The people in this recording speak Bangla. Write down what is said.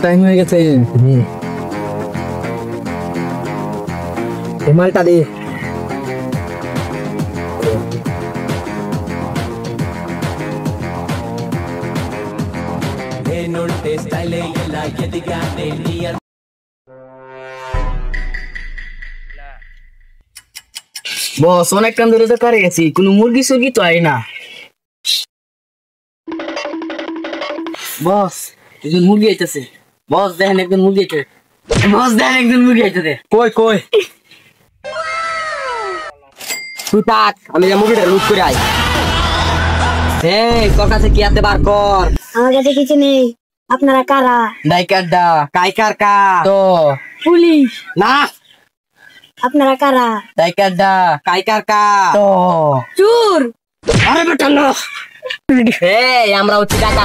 টাইম হয়ে গেছে। মালটা দে। বস অনেক কাম ধরে তো করে গেছি, কোনো মুরগি সুরগি তো আই না। বস একজন মুরগি আইতেছে। বস দেখেন একজন মুরগি আইতেছে। বস দেখেন একজন মুরগি আইতেছে। কই কই তুই থাক, আমি মুরগিটা লুট করে আই। তোর কাছে কি আছে বার কর। আমার কাছে কিছু নেই। আপনারা কারা? ডাইকার দা। কাইকার কা তো পুলিশ। না। আপনারা কারা? ডাইকার দা। কাইকার কা তো চোর। আরে বেটা না। আমরা হচ্ছে টাকা